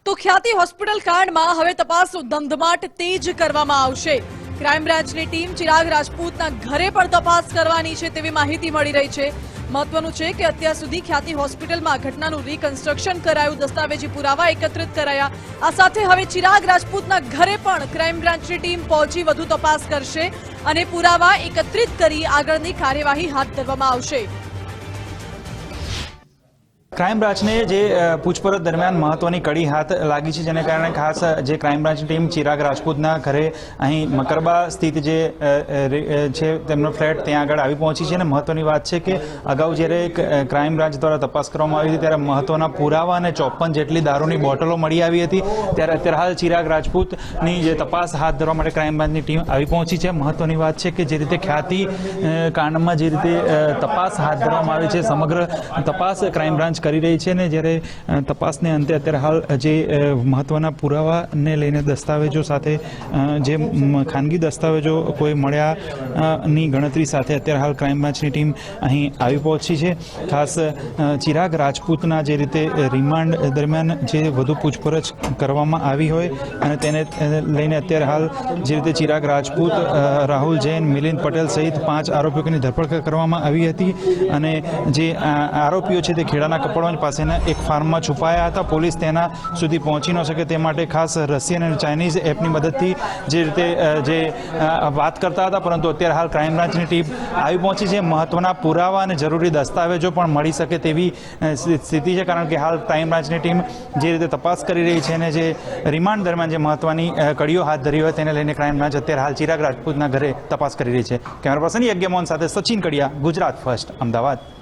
તો ખ્યાતિ હોસ્પિટલ કાંડમાં હવે તપાસ ધમધમાટ તેજ કરવામાં આવશે। ક્રાઇમ બ્રાન્ચની ટીમ ચિરાગ રાજપૂતના ઘરે પણ તપાસ કરવાની છે તેવી માહિતી મળી રહી છે। મહત્વનું છે કે અત્યાર સુધી ખ્યાતિ હોસ્પિટલમાં ઘટનાનું રિકન્સ્ટ્રક્શન કરાયું, દસ્તાવેજી પુરાવા એકત્રિત કરાયા। આ સાથે હવે ચિરાગ રાજપૂતના ઘરે પણ ક્રાઇમ બ્રાન્ચની ટીમ પહોંચી વધુ તપાસ કરશે અને પુરાવા એકત્રિત કરી આગળની કાર્યવાહી હાથ ધરવામાં આવશે। ક્રાઇમ બ્રાન્ચને જે પૂછપરછ દરમિયાન મહત્વની કડી હાથ લાગી છે, જેને કારણે ખાસ જે ક્રાઇમ બ્રાન્ચની ટીમ ચિરાગ રાજપૂતના ઘરે અહીં મકરબા સ્થિત જે છે તેમનો ફ્લેટ ત્યાં આગળ આવી પહોંચી છે। અને મહત્વની વાત છે કે અગાઉ જ્યારે ક્રાઇમ બ્રાન્ચ દ્વારા તપાસ કરવામાં આવી હતી ત્યારે મહત્વના પુરાવા અને 54 જેટલી દારૂની બોટલો મળી આવી હતી, ત્યારે અત્યારે હાલ ચિરાગ રાજપૂતની જે તપાસ હાથ ધરવા માટે ક્રાઇમ બ્રાન્ચની ટીમ આવી પહોંચી છે। મહત્વની વાત છે કે જે રીતે ખ્યાતિ કાંડમાં જે રીતે તપાસ હાથ ધરવામાં આવી છે, સમગ્ર તપાસ ક્રાઇમ બ્રાન્ચ કરી રહી છે। ને જ્યારે તપાસને અંતે અત્યારે હાલ જે મહત્વના પુરાવાને લઈને દસ્તાવેજો સાથે જે ખાનગી દસ્તાવેજો કોઈ મળ્યાની ગણતરી સાથે અત્યારે હાલ ક્રાઇમ બ્રાન્ચની ટીમ અહીં આવી પહોંચી છે। ખાસ ચિરાગ રાજપૂતના જે રીતે રિમાન્ડ દરમિયાન જે વધુ પૂછપરછ કરવામાં આવી હોય અને તેને લઈને અત્યારે હાલ જે રીતે ચિરાગ રાજપૂત, રાહુલ જૈન, મિલિંદ પટેલ સહિત 5 આરોપીઓની ધરપકડ કરવામાં આવી હતી અને જે આરોપીઓ છે તે ખેડાના કપડવંજ પાસેના એક ફાર્મમાં છુપાયા હતા। પોલીસ તેના સુધી પહોંચી ન શકે તે માટે ખાસ રશિયન અને ચાઇનીઝ એપની મદદથી જે રીતે જે વાત કરતા હતા, પરંતુ અત્યારે હાલ ક્રાઇમ બ્રાન્ચની ટીમ આવી પહોંચી છે। મહત્વના પુરાવા અને જરૂરી દસ્તાવેજો પણ મળી શકે તેવી સ્થિતિ છે, કારણ કે હાલ ક્રાઇમ બ્રાન્ચની ટીમ જે રીતે તપાસ કરી રહી છે અને જે રિમાન્ડ દરમિયાન જે મહત્વની કડીઓ હાથ ધરી હોય તેને લઈને ક્રાઇમ બ્રાન્ચ અત્યારે હાલ ચિરાગ રાજપૂતના ઘરે તપાસ કરી રહી છે। કેમેરા પર્સન યજ્ઞ મોહન સાથે સચિન કડિયા, ગુજરાત ફર્સ્ટ, અમદાવાદ।